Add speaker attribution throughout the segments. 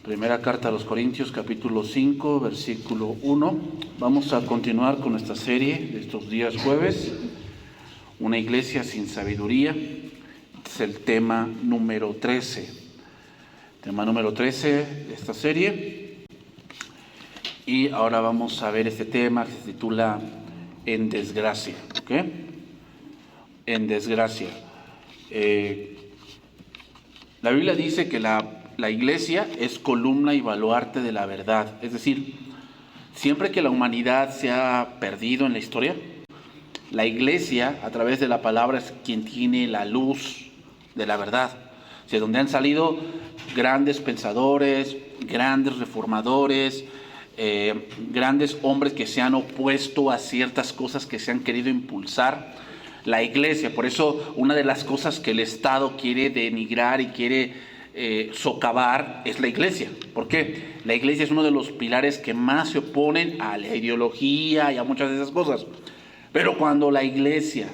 Speaker 1: Primera carta a los Corintios, capítulo 5, versículo 1. Vamos a continuar con esta serie de estos días jueves. Una iglesia sin sabiduría. Es el tema número 13. Tema número 13 de esta serie. Y ahora vamos a ver este tema que se titula En desgracia. ¿Ok? En desgracia. La Biblia dice que la iglesia es columna y baluarte de la verdad. Es decir, siempre que la humanidad se ha perdido en la historia, la iglesia, a través de la palabra, es quien tiene la luz de la verdad. O sea, donde han salido grandes pensadores, grandes reformadores, grandes hombres que se han opuesto a ciertas cosas que se han querido impulsar. La iglesia, por eso una de las cosas que el Estado quiere denigrar y quiere socavar es la iglesia. ¿Por qué? La iglesia es uno de los pilares que más se oponen a la ideología y a muchas de esas cosas. Pero cuando la iglesia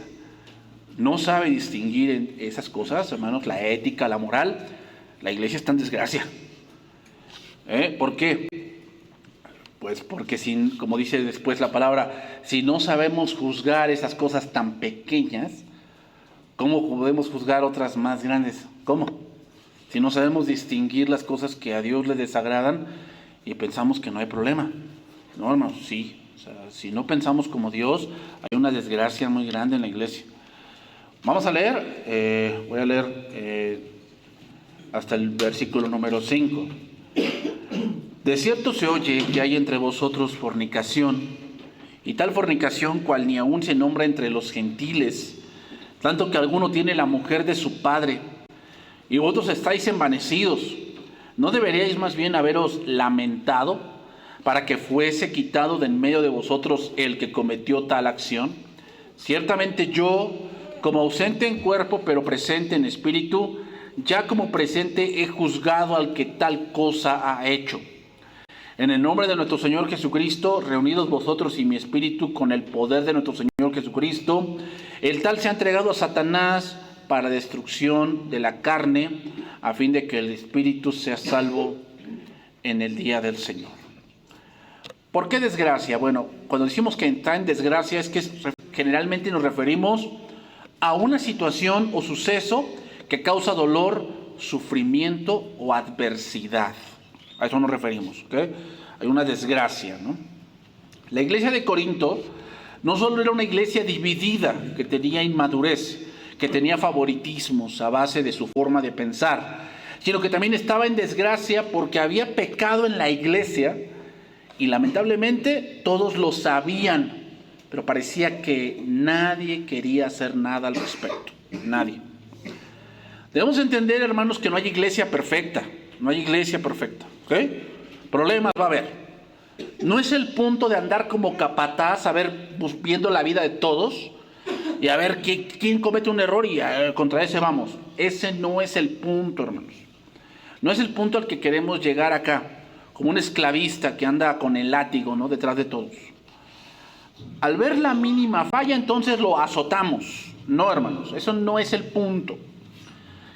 Speaker 1: no sabe distinguir en esas cosas, hermanos, la ética, la moral, la iglesia está en desgracia. ¿Por qué? Pues porque, como dice después la palabra, si no sabemos juzgar esas cosas tan pequeñas, ¿cómo podemos juzgar otras más grandes? ¿Cómo? Si no sabemos distinguir las cosas que a Dios le desagradan y pensamos que no hay problema. No, hermanos, sí. O sea, si no pensamos como Dios, hay una desgracia muy grande en la iglesia. Vamos a leer, voy a leer hasta el versículo número 5. De cierto se oye que hay entre vosotros fornicación, y tal fornicación cual ni aún se nombra entre los gentiles, tanto que alguno tiene la mujer de su padre, y vosotros estáis envanecidos. ¿No deberíais más bien haberos lamentado para que fuese quitado de en medio de vosotros el que cometió tal acción? Ciertamente yo, como ausente en cuerpo, pero presente en espíritu, ya como presente he juzgado al que tal cosa ha hecho. En el nombre de nuestro Señor Jesucristo, reunidos vosotros y mi espíritu con el poder de nuestro Señor Jesucristo, el tal se ha entregado a Satanás para destrucción de la carne, a fin de que el espíritu sea salvo en el día del Señor. ¿Por qué desgracia? Bueno, cuando decimos que está en desgracia es que generalmente nos referimos a una situación o suceso que causa dolor, sufrimiento o adversidad. A eso nos referimos, ¿ok? Hay una desgracia, ¿no? La iglesia de Corinto no solo era una iglesia dividida, que tenía inmadurez, que tenía favoritismos a base de su forma de pensar, sino que también estaba en desgracia porque había pecado en la iglesia y lamentablemente todos lo sabían, pero parecía que nadie quería hacer nada al respecto. Nadie. Debemos entender, hermanos, que no hay iglesia perfecta. No hay iglesia perfecta. ¿Ok? Problemas va a haber. No es el punto de andar como capataz, a ver, viendo la vida de todos y a ver quién comete un error y contra ese vamos. Ese no es el punto, hermanos. No es el punto al que queremos llegar acá, como un esclavista que anda con el látigo, ¿no?, detrás de todos. Al ver la mínima falla, entonces lo azotamos. No, hermanos, eso no es el punto.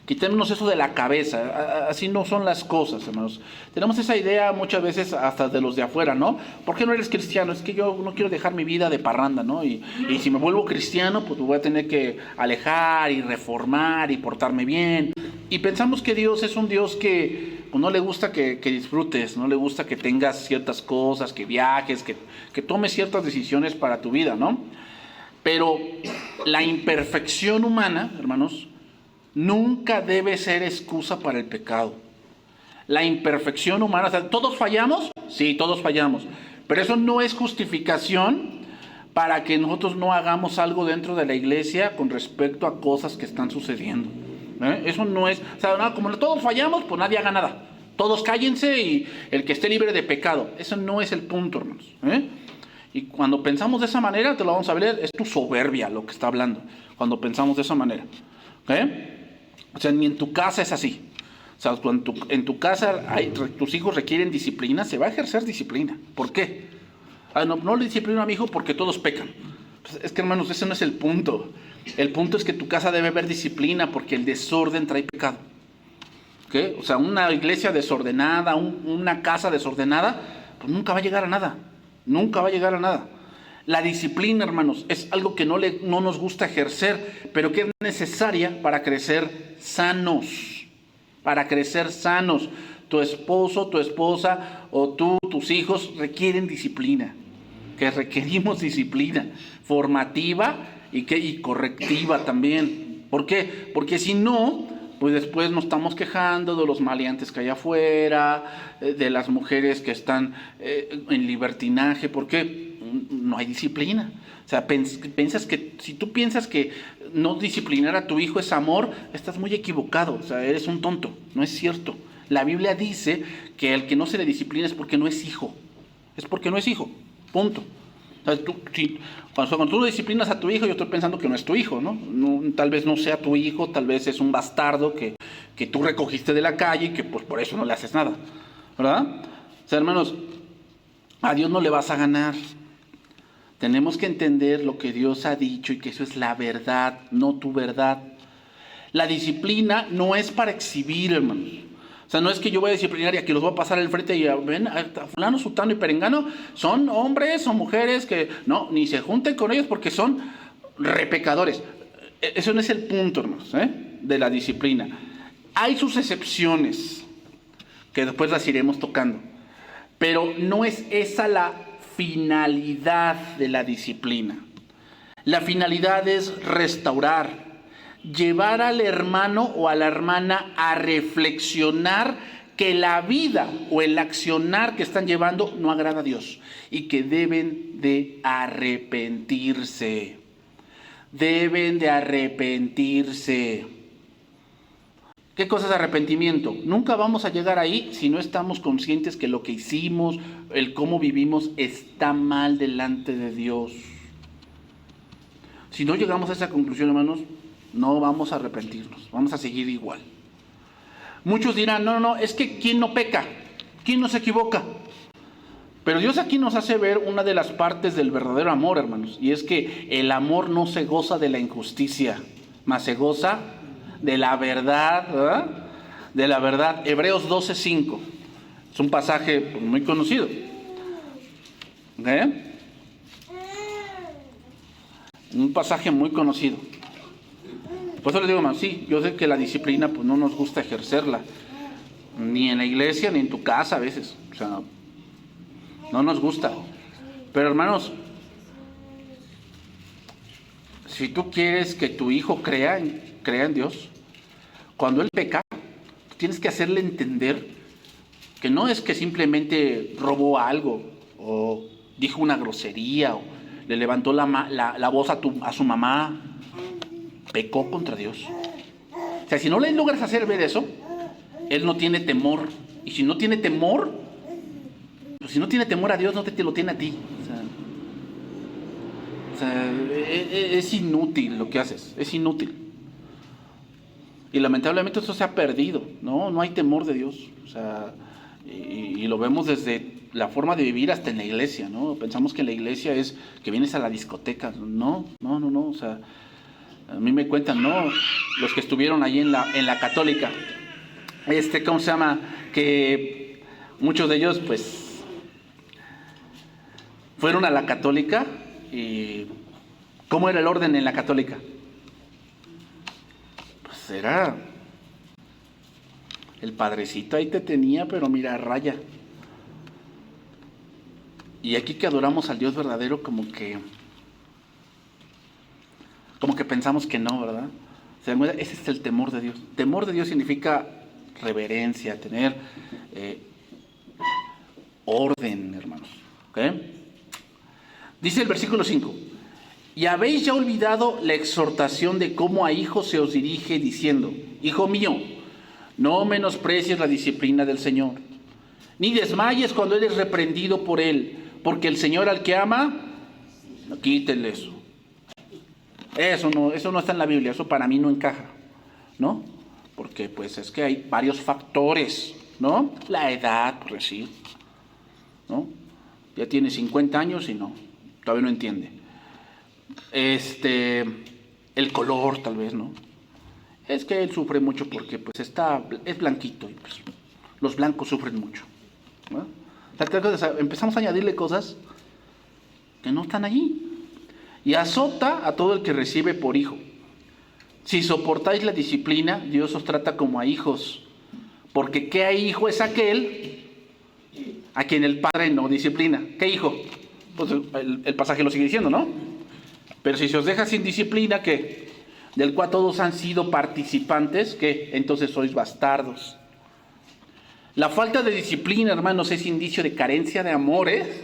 Speaker 1: Quitémonos eso de la cabeza. Así no son las cosas, hermanos. Tenemos esa idea muchas veces hasta de los de afuera, ¿no? ¿Por qué no eres cristiano? Es que yo no quiero dejar mi vida de parranda, ¿no? Y si me vuelvo cristiano, pues me voy a tener que alejar y reformar y portarme bien. Y pensamos que Dios es un Dios que pues, no le gusta que disfrutes, no le gusta que tengas ciertas cosas, que viajes, que tomes ciertas decisiones para tu vida, ¿no? Pero la imperfección humana, hermanos, nunca debe ser excusa para el pecado. La imperfección humana, o sea, ¿todos fallamos? Sí, todos fallamos. Pero eso no es justificación para que nosotros no hagamos algo dentro de la iglesia con respecto a cosas que están sucediendo. Eso no es, o sea, no, como todos fallamos, pues nadie haga nada. Todos cállense y el que esté libre de pecado. Eso no es el punto, hermanos. Y cuando pensamos de esa manera, te lo vamos a ver, es tu soberbia lo que está hablando. Cuando pensamos de esa manera. O sea, ni en tu casa es así. O sea, cuando en tu casa tus hijos requieren disciplina, se va a ejercer disciplina. ¿Por qué? No le disciplino a mi hijo porque todos pecan. Pues es que, hermanos, ese no es el punto. El punto es que tu casa debe haber disciplina porque el desorden trae pecado. ¿Qué? O sea, una iglesia desordenada, una casa desordenada, pues nunca va a llegar a nada. Nunca va a llegar a nada. La disciplina, hermanos, es algo que no nos gusta ejercer, pero que es necesaria para crecer sanos. Para crecer sanos. Tu esposo, tu esposa o tú, tus hijos requieren disciplina. Que requerimos disciplina formativa y correctiva también. ¿Por qué? Porque si no, pues después nos estamos quejando de los maleantes que hay afuera, de las mujeres que están en libertinaje. ¿Por qué? No hay disciplina. O sea, si tú piensas que no disciplinar a tu hijo es amor, estás muy equivocado. O sea, eres un tonto. No es cierto. La Biblia dice que el que no se le disciplina es porque no es hijo. Es porque no es hijo. Punto. O sea, cuando tú disciplinas a tu hijo, yo estoy pensando que no es tu hijo, ¿no? Tal vez no sea tu hijo, tal vez es un bastardo que tú recogiste de la calle y que pues por eso no le haces nada, ¿verdad? O sea, hermanos, a Dios no le vas a ganar. Tenemos que entender lo que Dios ha dicho y que eso es la verdad, no tu verdad. La disciplina no es para exhibir, hermanos. O sea, no es que yo voy a disciplinar y aquí los voy a pasar al frente y ven, a fulano, sutano y perengano son hombres o mujeres que no, ni se junten con ellos porque son repecadores. Eso no es el punto, hermanos, de la disciplina. Hay sus excepciones que después las iremos tocando, pero no es esa la finalidad de la disciplina. La finalidad es restaurar, llevar al hermano o a la hermana a reflexionar que la vida o el accionar que están llevando no agrada a Dios y que deben de arrepentirse. Deben de arrepentirse. ¿Qué cosa es arrepentimiento? Nunca vamos a llegar ahí si no estamos conscientes que lo que hicimos, el cómo vivimos, está mal delante de Dios. Si no llegamos a esa conclusión, hermanos, no vamos a arrepentirnos, vamos a seguir igual. Muchos dirán, no, es que ¿quién no peca? ¿Quién no se equivoca? Pero Dios aquí nos hace ver una de las partes del verdadero amor, hermanos, y es que el amor no se goza de la injusticia, mas se goza de la verdad, ¿verdad? De la verdad. Hebreos 12:5. Es un pasaje muy conocido. Un pasaje muy conocido. Por eso les digo, hermano, sí, yo sé que la disciplina pues no nos gusta ejercerla, ni en la iglesia, ni en tu casa a veces. O sea, no nos gusta. Pero hermanos, si tú quieres que tu hijo crea en Dios, cuando él peca, tienes que hacerle entender que no es que simplemente robó algo, o dijo una grosería, o le levantó la voz a su mamá. Pecó contra Dios. O sea, si no le logras hacer ver eso, él no tiene temor. Y si no tiene temor, pues si no tiene temor a Dios, no te lo tiene a ti. O sea, es inútil lo que haces. Es inútil. Y lamentablemente eso se ha perdido. No hay temor de Dios. O sea, y lo vemos desde la forma de vivir hasta en la iglesia, ¿no? Pensamos que en la iglesia es que vienes a la discoteca. No. O sea, a mí me cuentan, ¿no? Los que estuvieron ahí en la católica. ¿Cómo se llama? Que muchos de ellos, pues, fueron a la católica y ¿cómo era el orden en la católica? Pues era el padrecito ahí te tenía, pero mira, a raya. Y aquí que adoramos al Dios verdadero, como que pensamos que no, ¿verdad? O sea, ese es el temor de Dios. Temor de Dios significa reverencia, tener orden, hermanos. ¿Okay? Dice el versículo 5: y habéis ya olvidado la exhortación de cómo a hijos se os dirige diciendo: hijo mío, no menosprecies la disciplina del Señor, ni desmayes cuando eres reprendido por Él, porque el Señor al que ama, no quítele eso. Eso no está en la Biblia, eso para mí no encaja, ¿no? Porque pues es que hay varios factores, ¿no? La edad, por decir, ¿no? Ya tiene 50 años y todavía no entiende. El color tal vez, ¿no? Es que él sufre mucho porque pues es blanquito y pues los blancos sufren mucho, ¿no? O sea, empezamos a añadirle cosas que no están ahí. Y azota a todo el que recibe por hijo. Si soportáis la disciplina, Dios os trata como a hijos. Porque ¿qué hijo es aquel a quien el padre no disciplina? ¿Qué hijo? Pues el pasaje lo sigue diciendo, ¿no? Pero si se os deja sin disciplina, ¿qué? Del cual todos han sido participantes, ¿qué? Entonces sois bastardos. La falta de disciplina, hermanos, es indicio de carencia de amor, ¿eh?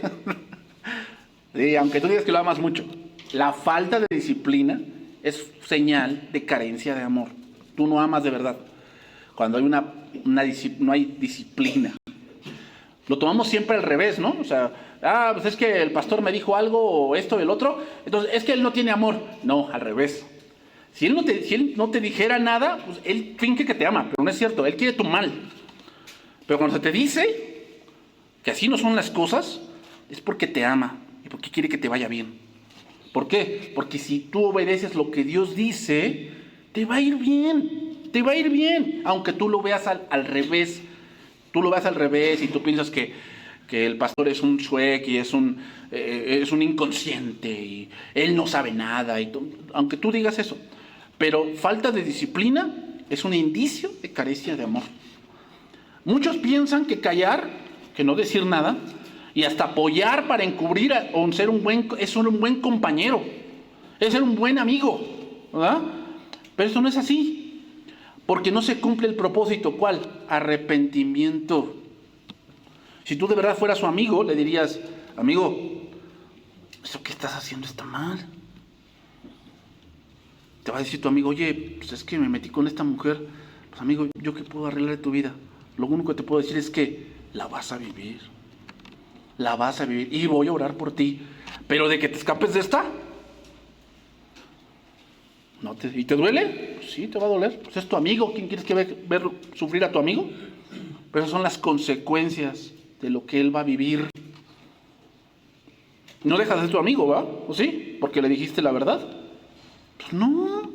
Speaker 1: Sí, aunque tú digas que lo amas mucho. La falta de disciplina es señal de carencia de amor. Tú no amas de verdad. Cuando hay no hay disciplina. Lo tomamos siempre al revés, ¿no? O sea, pues es que el pastor me dijo algo o esto o el otro, entonces es que él no tiene amor. No, al revés. Si él no te dijera nada, pues él finge que te ama, pero no es cierto, él quiere tu mal. Pero cuando se te dice que así no son las cosas, es porque te ama y porque quiere que te vaya bien. ¿Por qué? Porque si tú obedeces lo que Dios dice, te va a ir bien, te va a ir bien, aunque tú lo veas al revés. Tú lo ves al revés y tú piensas que el pastor es un chuec y es un inconsciente y él no sabe nada, aunque tú digas eso. Pero falta de disciplina es un indicio de carencia de amor. Muchos piensan que callar, que no decir nada, y hasta apoyar para encubrir es ser un buen compañero, es ser un buen amigo, ¿verdad? Pero eso no es así, porque no se cumple el propósito. ¿Cuál? Arrepentimiento. Si tú de verdad fueras su amigo, le dirías: amigo, eso que estás haciendo está mal. Te va a decir tu amigo: oye, pues es que me metí con esta mujer. Pues amigo, ¿yo qué puedo arreglar de tu vida? Lo único que te puedo decir es que la vas a vivir. La vas a vivir y voy a orar por ti. Pero de que te escapes de esta, ¿y te duele? Pues sí, te va a doler. Pues es tu amigo. ¿Quién quieres que ver sufrir a tu amigo? Pero esas son las consecuencias de lo que él va a vivir. No dejas de ser tu amigo, ¿va? ¿O sí? Porque le dijiste la verdad. Pues no.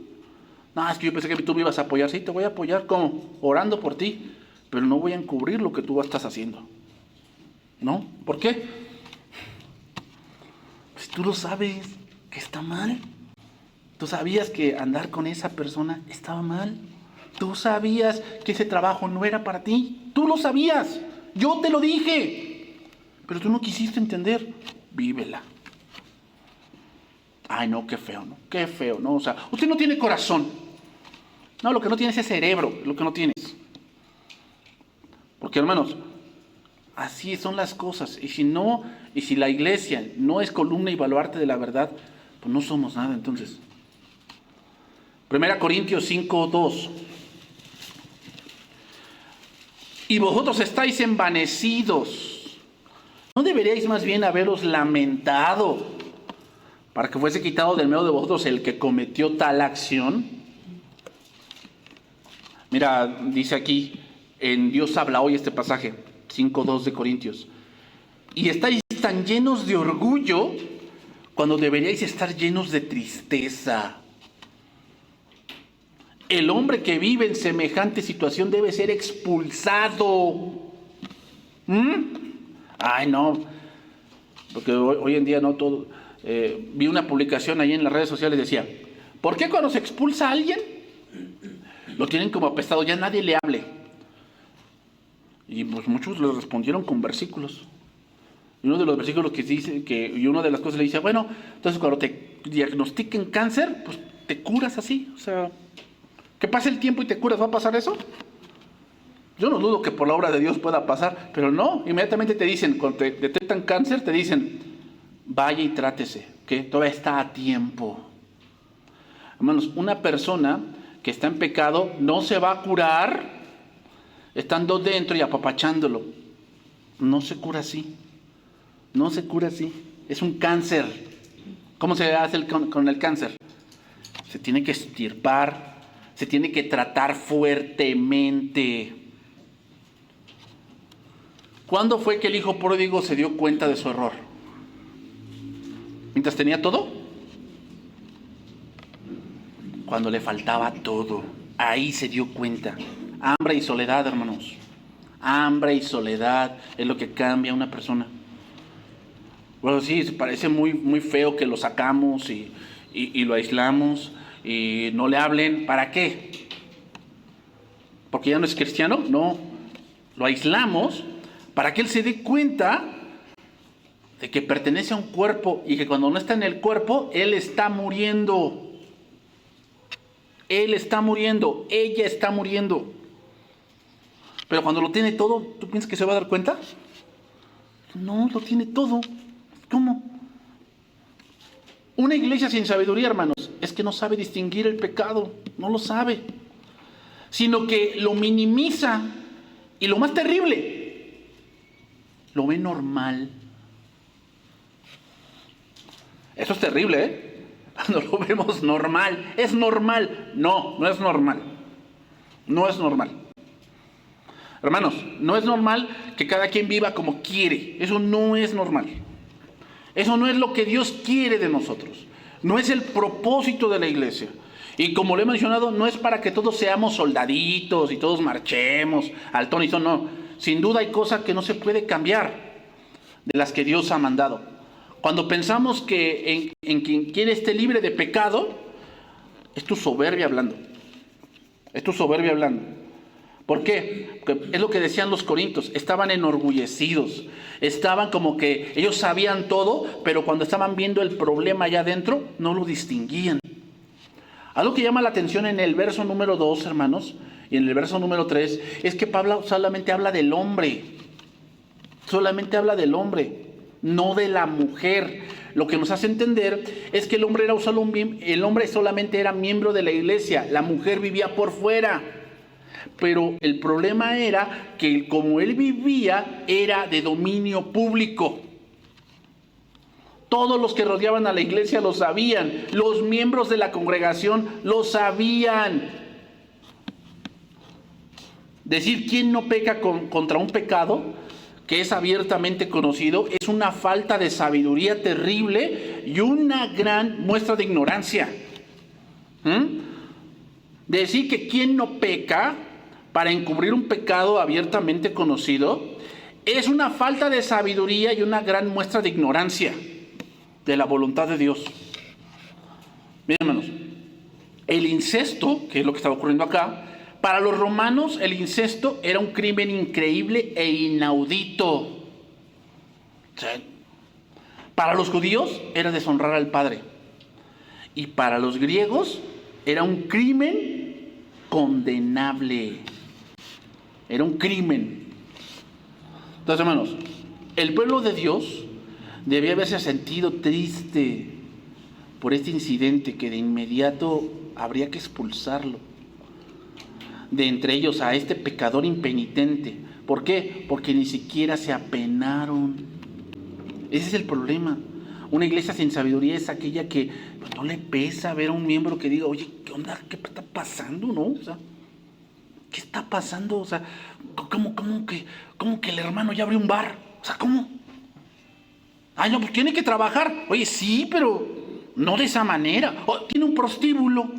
Speaker 1: No, es que yo pensé que tú me ibas a apoyar. Sí, te voy a apoyar. ¿Cómo? Orando por ti. Pero no voy a encubrir lo que tú estás haciendo. ¿No? ¿Por qué? Pues tú lo sabes que está mal. Tú sabías que andar con esa persona estaba mal. Tú sabías que ese trabajo no era para ti. Tú lo sabías. Yo te lo dije. Pero tú no quisiste entender. Vívela. Ay, no, qué feo, ¿no? Qué feo, ¿no? O sea, usted no tiene corazón. No, lo que no tienes es cerebro. Lo que no tienes. Porque, hermanos, así son las cosas. Y si la iglesia no es columna y baluarte de la verdad, pues no somos nada entonces. 1 Corintios 5:2. Y vosotros estáis envanecidos. ¿No deberíais más bien haberos lamentado para que fuese quitado del medio de vosotros el que cometió tal acción? Mira, dice aquí, en Dios habla hoy este pasaje, 5:2 de Corintios. Y estáis tan llenos de orgullo cuando deberíais estar llenos de tristeza. El hombre que vive en semejante situación debe ser expulsado. Ay, no. Porque hoy en día no todo. Vi una publicación ahí en las redes sociales, decía: ¿por qué cuando se expulsa a alguien lo tienen como apestado? Ya nadie le hable. Y pues muchos le respondieron con versículos. Y uno de los versículos que dice, y una de las cosas le dice: bueno, entonces cuando te diagnostiquen cáncer, pues te curas así. O sea, que pase el tiempo y te curas, ¿va a pasar eso? Yo no dudo que por la obra de Dios pueda pasar, pero no, inmediatamente te dicen, cuando te detectan cáncer, te dicen: vaya y trátese, que todavía está a tiempo. Hermanos, una persona que está en pecado no se va a curar estando dentro y apapachándolo. No se cura así. No se cura así. Es un cáncer. ¿Cómo se hace con el cáncer? Se tiene que extirpar. Se tiene que tratar fuertemente. ¿Cuándo fue que el hijo pródigo se dio cuenta de su error? ¿Mientras tenía todo? Cuando le faltaba todo. Ahí se dio cuenta. Hambre y soledad, hermanos. Hambre y soledad es lo que cambia a una persona. Bueno, sí, parece muy, muy feo que lo sacamos y lo aislamos y no le hablen. ¿Para qué? ¿Porque ya no es cristiano? No. Lo aislamos para que él se dé cuenta de que pertenece a un cuerpo y que cuando no está en el cuerpo, él está muriendo. Él está muriendo, ella está muriendo. Pero cuando lo tiene todo, ¿tú piensas que se va a dar cuenta? No, lo tiene todo. ¿Cómo? Una iglesia sin sabiduría, hermanos, es que no sabe distinguir el pecado, no lo sabe, sino que lo minimiza y lo más terrible, lo ve normal. Eso es terrible, ¿eh? Cuando lo vemos normal, es normal. No, no es normal. No es normal. Hermanos, no es normal que cada quien viva como quiere. Eso no es normal. Eso no es lo que Dios quiere de nosotros. No es el propósito de la iglesia. Y como lo he mencionado, no es para que todos seamos soldaditos y todos marchemos al ton y son. No, sin duda hay cosas que no se puede cambiar de las que Dios ha mandado. Cuando pensamos que en quien quiere esté libre de pecado, es tu soberbia hablando. Es tu soberbia hablando. ¿Por qué? Porque es lo que decían los corintios, estaban enorgullecidos, estaban como que ellos sabían todo, pero cuando estaban viendo el problema allá adentro, no lo distinguían. Algo que llama la atención en el verso número 2, hermanos, y en el verso número 3, es que Pablo solamente habla del hombre. Solamente habla del hombre, no de la mujer. Lo que nos hace entender es que el hombre solamente era miembro de la iglesia, la mujer vivía por fuera. Pero el problema era que como él vivía era de dominio público. Todos los que rodeaban a la iglesia lo sabían, los miembros de la congregación lo sabían. Decir quién no peca contra un pecado que es abiertamente conocido es una falta de sabiduría terrible y una gran muestra de ignorancia. Decir que quién no peca para encubrir un pecado abiertamente conocido es una falta de sabiduría y una gran muestra de ignorancia de la voluntad de Dios. Miren, hermanos, el incesto, que es lo que estaba ocurriendo acá, para los romanos el incesto era un crimen increíble e inaudito. ¿Sí? Para los judíos era deshonrar al padre. Y para los griegos era un crimen condenable. Era un crimen. Entonces, hermanos, el pueblo de Dios debía haberse sentido triste por este incidente que de inmediato habría que expulsarlo de entre ellos a este pecador impenitente. ¿Por qué? Porque ni siquiera se apenaron. Ese es el problema. Una iglesia sin sabiduría es aquella que pues, no le pesa ver a un miembro que diga, oye, ¿qué onda? ¿Qué está pasando? ¿No? O sea, ¿qué está pasando? O sea, ¿cómo que el hermano ya abrió un bar? O sea, ¿cómo? Ay, no, pues tiene que trabajar. Oye, sí, pero no de esa manera. Oh, tiene un prostíbulo.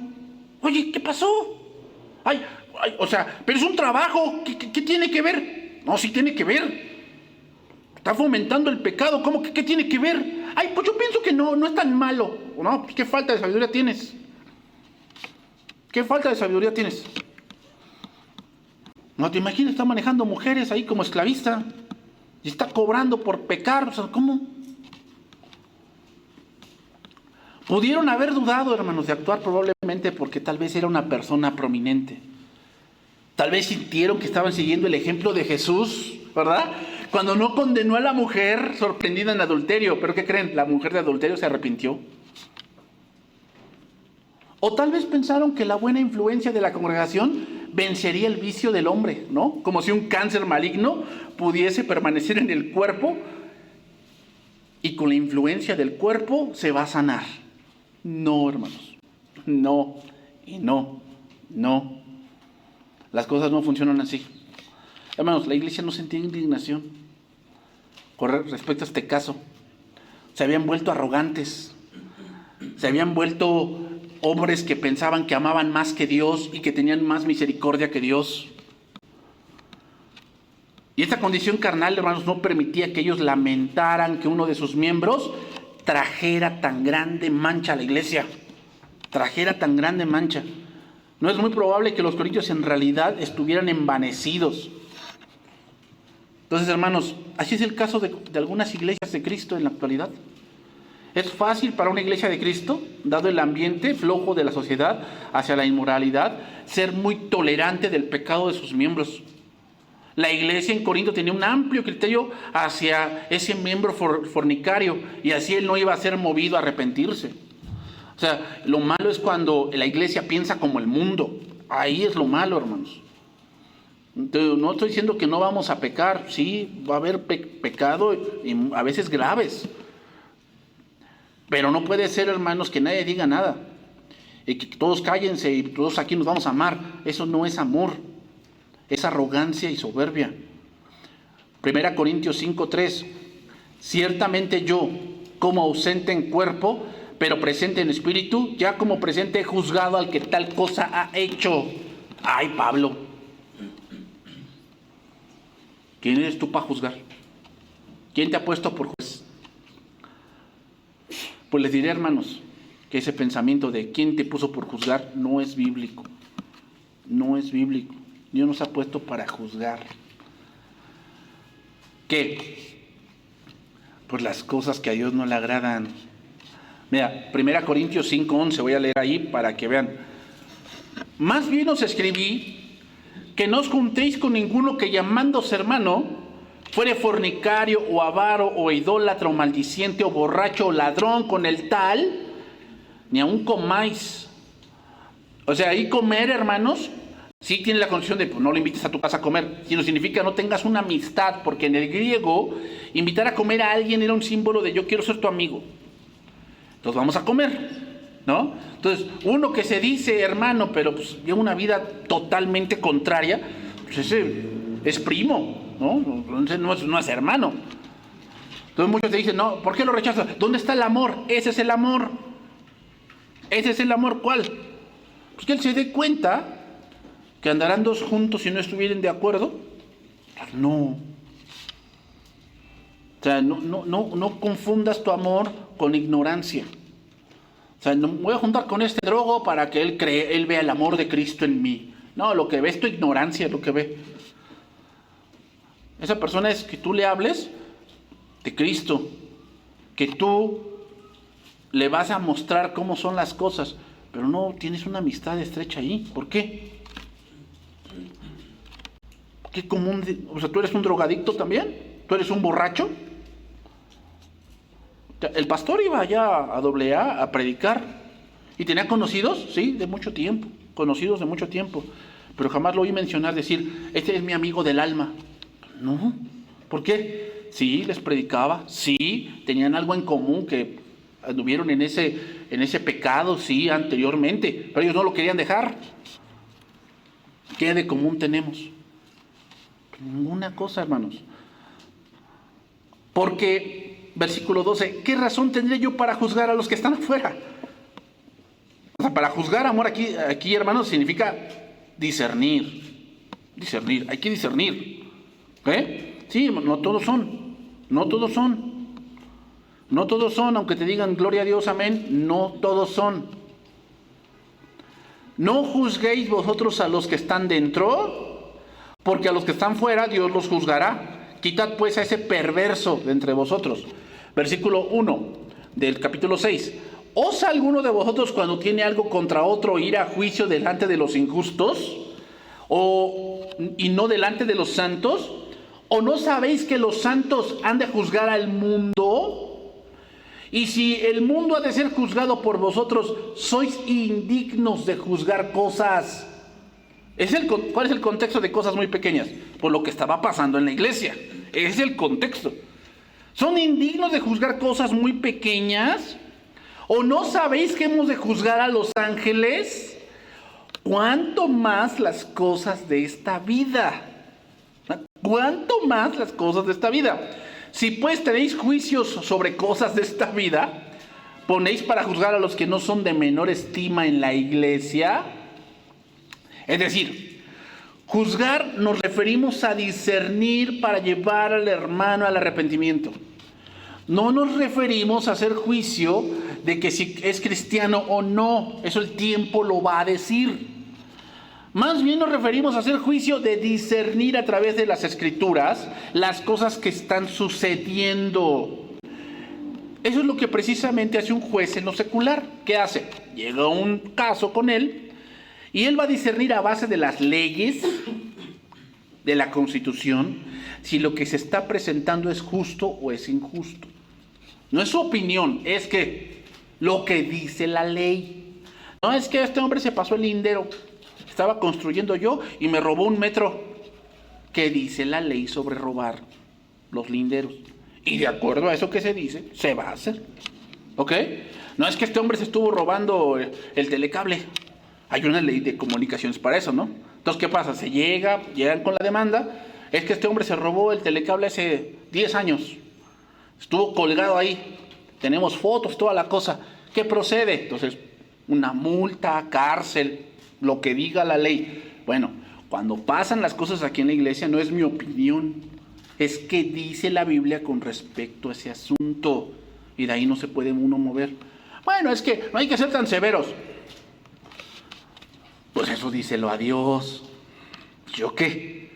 Speaker 1: Oye, ¿qué pasó? Ay, o sea, pero es un trabajo. ¿Qué tiene que ver? No, sí tiene que ver. Está fomentando el pecado. ¿Cómo que qué tiene que ver? Ay, pues yo pienso que no es tan malo. No, pues qué falta de sabiduría tienes. ¿Qué falta de sabiduría tienes? No te imaginas, está manejando mujeres ahí como esclavista y está cobrando por pecar. O sea, ¿cómo? Pudieron haber dudado, hermanos, de actuar probablemente porque tal vez era una persona prominente. Tal vez sintieron que estaban siguiendo el ejemplo de Jesús, ¿verdad? Cuando no condenó a la mujer sorprendida en adulterio. ¿Pero qué creen? La mujer de adulterio se arrepintió. O tal vez pensaron que la buena influencia de la congregación vencería el vicio del hombre, ¿no? Como si un cáncer maligno pudiese permanecer en el cuerpo y con la influencia del cuerpo se va a sanar. No, hermanos. No, y no. Las cosas no funcionan así. Hermanos, la iglesia no sentía indignación con respecto a este caso. Se habían vuelto arrogantes. Se habían vuelto hombres que pensaban que amaban más que Dios y que tenían más misericordia que Dios. Y esta condición carnal, hermanos, no permitía que ellos lamentaran que uno de sus miembros trajera tan grande mancha a la iglesia. Trajera tan grande mancha. No es muy probable que los corintios en realidad estuvieran envanecidos. Entonces, hermanos, así es el caso de algunas iglesias de Cristo en la actualidad. Es fácil para una iglesia de Cristo, dado el ambiente flojo de la sociedad hacia la inmoralidad, ser muy tolerante del pecado de sus miembros. La iglesia en Corinto tenía un amplio criterio hacia ese miembro fornicario, y así él no iba a ser movido a arrepentirse. O sea, lo malo es cuando la iglesia piensa como el mundo. Ahí es lo malo, hermanos. Entonces, no estoy diciendo que no vamos a pecar. Sí, va a haber pecado, y a veces graves. Pero no puede ser, hermanos, que nadie diga nada. Y que todos cállense y todos aquí nos vamos a amar. Eso no es amor. Es arrogancia y soberbia. 1 Corintios 5:3. Ciertamente yo, como ausente en cuerpo, pero presente en espíritu, ya como presente he juzgado al que tal cosa ha hecho. Ay, Pablo. ¿Quién eres tú para juzgar? ¿Quién te ha puesto por juez? Pues les diré, hermanos, que ese pensamiento de quién te puso por juzgar no es bíblico. No es bíblico. Dios nos ha puesto para juzgar. ¿Qué? Pues las cosas que a Dios no le agradan. Mira, 1 Corintios 5:11, voy a leer ahí para que vean. Más bien os escribí que no os juntéis con ninguno que llamándose hermano fuere fornicario o avaro o idólatra o maldiciente o borracho o ladrón, con el tal, ni aun comáis. O sea, ahí comer, hermanos, sí tiene la condición de pues, no lo invites a tu casa a comer, sino significa no tengas una amistad, porque en el griego invitar a comer a alguien era un símbolo de yo quiero ser tu amigo. Entonces vamos a comer, ¿no? Entonces, uno que se dice hermano, pero pues lleva una vida totalmente contraria, pues ese es primo, ¿no? No es hermano. Entonces muchos te dicen, no, ¿por qué lo rechazas? ¿Dónde está el amor? Ese es el amor. Ese es el amor, ¿cuál? Pues que él se dé cuenta que andarán dos juntos si no estuvieran de acuerdo. Pues no. O sea, no confundas tu amor con ignorancia. O sea, no me voy a juntar con este drogo para que él vea el amor de Cristo en mí. No, lo que ve es tu ignorancia, lo que ve. Esa persona es que tú le hables de Cristo, que tú le vas a mostrar cómo son las cosas, pero no tienes una amistad estrecha ahí. ¿Por qué? ¿Qué común? O sea, ¿tú eres un drogadicto también? ¿Tú eres un borracho? El pastor iba allá a AA a predicar y tenía conocidos, sí, de mucho tiempo, conocidos de mucho tiempo, pero jamás lo oí mencionar, decir, este es mi amigo del alma. No, ¿por qué? Sí, les predicaba, sí, tenían algo en común, que anduvieron en ese pecado, sí, anteriormente, pero ellos no lo querían dejar. ¿Qué de común tenemos? Ninguna cosa, hermanos. Porque, versículo 12, ¿qué razón tendré yo para juzgar a los que están afuera? O sea, para juzgar, amor, aquí hermanos, significa discernir. Discernir, hay que discernir. ¿Eh? Sí, no todos son. No todos son. No todos son, aunque te digan gloria a Dios, amén, no todos son. No juzguéis vosotros a los que están dentro, porque a los que están fuera Dios los juzgará. Quitad pues a ese perverso de entre vosotros. Versículo 1 del capítulo 6. ¿Osa alguno de vosotros cuando tiene algo contra otro ir a juicio delante de los injustos? ¿Y no delante de los santos? ¿O no sabéis que los santos han de juzgar al mundo? Y si el mundo ha de ser juzgado por vosotros, sois indignos de juzgar cosas. ¿Cuál es el contexto de cosas muy pequeñas? Por lo que estaba pasando en la iglesia. Ese es el contexto. ¿Son indignos de juzgar cosas muy pequeñas? ¿O no sabéis que hemos de juzgar a los ángeles? ¿Cuánto más las cosas de esta vida? ¿Cuánto más las cosas de esta vida? Si pues tenéis juicios sobre cosas de esta vida, ponéis para juzgar a los que no son de menor estima en la iglesia. Es decir, juzgar nos referimos a discernir para llevar al hermano al arrepentimiento. No nos referimos a hacer juicio de que si es cristiano o no. Eso el tiempo lo va a decir. Más bien nos referimos a hacer juicio de discernir a través de las escrituras las cosas que están sucediendo. Eso es lo que precisamente hace un juez en lo secular. ¿Qué hace? Llega un caso con él y él va a discernir a base de las leyes, de la Constitución, si lo que se está presentando es justo o es injusto. No es su opinión, es que lo que dice la ley. No es que este hombre se pasó el lindero. Estaba construyendo yo y me robó 1 metro. ¿Qué dice la ley sobre robar los linderos? Y de acuerdo a eso que se dice, se va a hacer. ¿Ok? No es que este hombre se estuvo robando el telecable. Hay una ley de comunicaciones para eso, ¿no? Entonces, ¿qué pasa? Llegan con la demanda. Es que este hombre se robó el telecable hace 10 años. Estuvo colgado ahí. Tenemos fotos, toda la cosa. ¿Qué procede? Entonces, una multa, cárcel, lo que diga la ley. Bueno, cuando pasan las cosas aquí en la iglesia, no es mi opinión. Es que dice la Biblia con respecto a ese asunto. Y de ahí no se puede uno mover. Bueno, es que no hay que ser tan severos. Pues eso díselo a Dios. ¿Yo qué?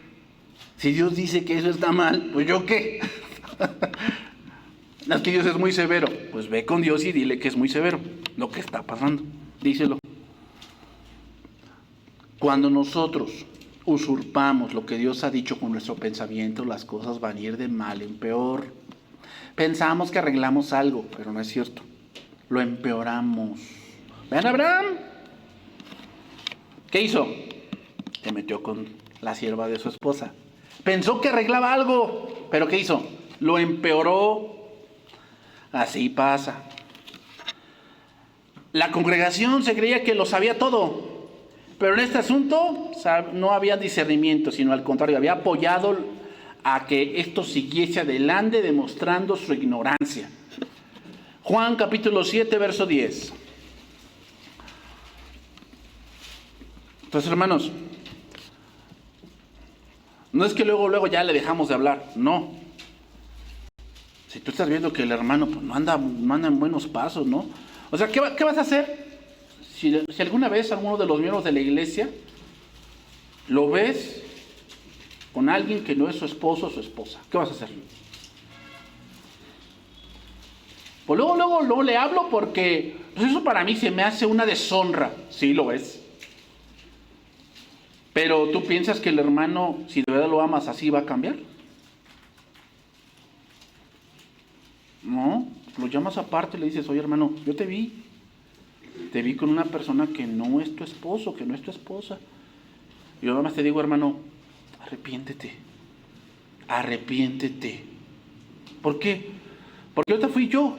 Speaker 1: Si Dios dice que eso está mal, pues ¿yo qué? No es que Dios es muy severo. Pues ve con Dios y dile que es muy severo lo que está pasando. Díselo. Cuando nosotros usurpamos lo que Dios ha dicho con nuestro pensamiento, las cosas van a ir de mal en peor. Pensamos que arreglamos algo, pero no es cierto. Lo empeoramos. Vean a Abraham. ¿Qué hizo? Se metió con la sierva de su esposa. Pensó que arreglaba algo, pero ¿qué hizo? Lo empeoró. Así pasa. La congregación se creía que lo sabía todo, pero en este asunto no había discernimiento, sino al contrario, había apoyado a que esto siguiese adelante demostrando su ignorancia. Juan capítulo 7, verso 10. Entonces, hermanos, no es que luego ya le dejamos de hablar, no. Si tú estás viendo que el hermano pues, no anda en buenos pasos, ¿no? O sea, ¿qué vas a hacer? Si alguna vez alguno de los miembros de la iglesia lo ves con alguien que no es su esposo o su esposa, ¿qué vas a hacer? Pues luego le hablo porque pues eso para mí se me hace una deshonra. Sí, lo es. Pero ¿tú piensas que el hermano, si de verdad lo amas así, va a cambiar? No, lo llamas aparte y le dices, oye hermano, yo te vi con una persona que no es tu esposo, que no es tu esposa. Y yo nada más te digo, hermano, arrepiéntete. ¿Por qué? Porque ahorita fui yo,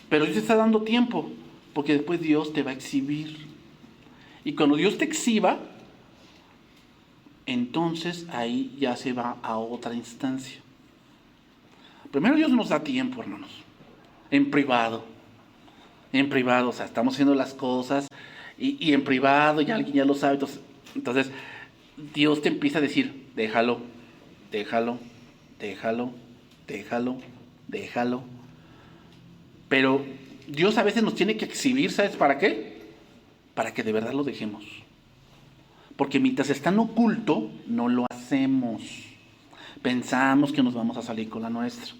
Speaker 1: pero Dios te está dando tiempo, porque después Dios te va a exhibir. Y cuando Dios te exhiba, entonces ahí ya se va a otra instancia. Primero Dios nos da tiempo, hermanos, en privado, o sea, estamos haciendo las cosas y en privado ya alguien ya lo sabe, entonces Dios te empieza a decir, déjalo, pero Dios a veces nos tiene que exhibir, ¿sabes para qué? Para que de verdad lo dejemos, porque mientras está en oculto, no lo hacemos. Pensamos que nos vamos a salir con la nuestra.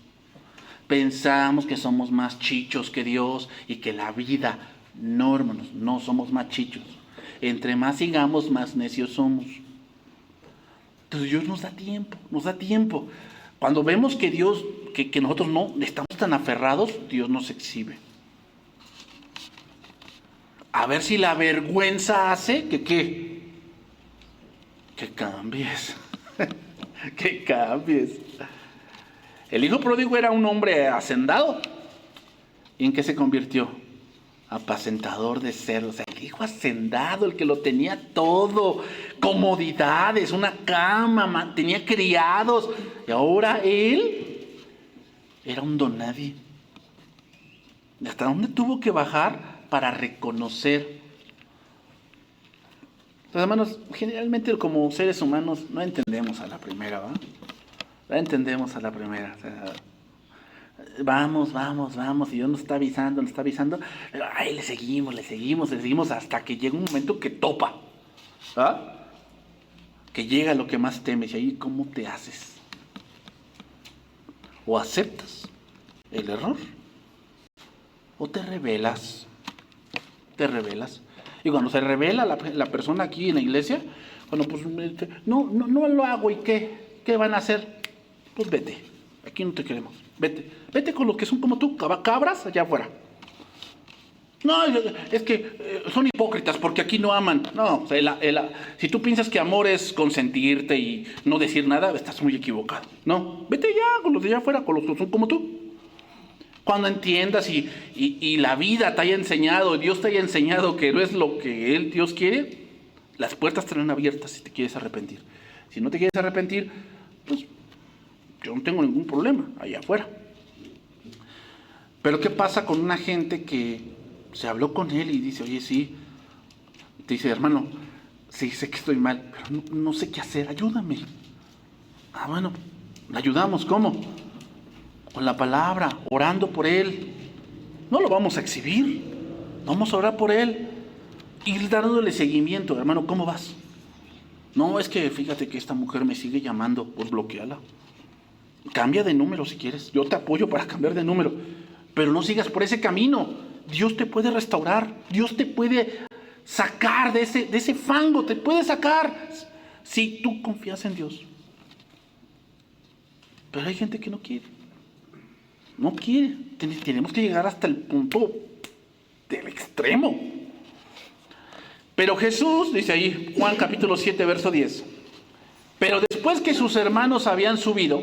Speaker 1: Pensamos que somos más chichos que Dios y que la vida. No, hermanos, no somos más chichos. Entre más sigamos, más necios somos. Entonces Dios nos da tiempo. Cuando vemos que Dios, que nosotros no estamos tan aferrados, Dios nos exhibe. A ver si la vergüenza hace que cambies. Que cambies. El hijo pródigo era un hombre hacendado. ¿Y en qué se convirtió? Apacentador de cerdos. O sea, el hijo hacendado, el que lo tenía todo, comodidades, una cama, tenía criados. Y ahora él era un don nadie. ¿Hasta dónde tuvo que bajar para reconocer? Entonces, hermanos, generalmente como seres humanos no entendemos a la primera, ¿va? No entendemos a la primera. O sea, vamos, y Dios nos está avisando, pero ay, le seguimos hasta que llega un momento que topa, ¿ah? Que llega lo que más temes, y ahí ¿cómo te haces? O aceptas el error, o te rebelas. Y cuando se revela la persona aquí en la iglesia, bueno, pues no lo hago, ¿y qué? ¿Qué van a hacer? Pues vete, aquí no te queremos, vete con los que son como tú, cabras allá afuera. No, es que son hipócritas porque aquí no aman. No, o sea, si tú piensas que amor es consentirte y no decir nada, estás muy equivocado. No, vete ya con los de allá afuera, con los que son como tú. Cuando entiendas y la vida te haya enseñado, Dios te haya enseñado que no es lo que Dios quiere, las puertas estarán abiertas si te quieres arrepentir. Si no te quieres arrepentir, pues yo no tengo ningún problema allá afuera. Pero ¿qué pasa con una gente que se habló con él y dice, oye, sí, te dice, hermano, sí, sé que estoy mal, pero no sé qué hacer, ayúdame? Ah, bueno, le ayudamos, ¿cómo? Con la palabra, orando por él. No lo vamos a exhibir, vamos a orar por él y dándole seguimiento. Hermano, ¿cómo vas? No, es que fíjate que esta mujer me sigue llamando, pues bloqueala. Cambia de número si quieres, yo te apoyo para cambiar de número, pero no sigas por ese camino. Dios te puede restaurar, Dios te puede sacar de ese fango, te puede sacar si tú confías en Dios. Pero hay gente que no quiere. Tenemos que llegar hasta el punto del extremo. Pero Jesús, dice ahí, Juan capítulo 7, verso 10. Pero después que sus hermanos habían subido,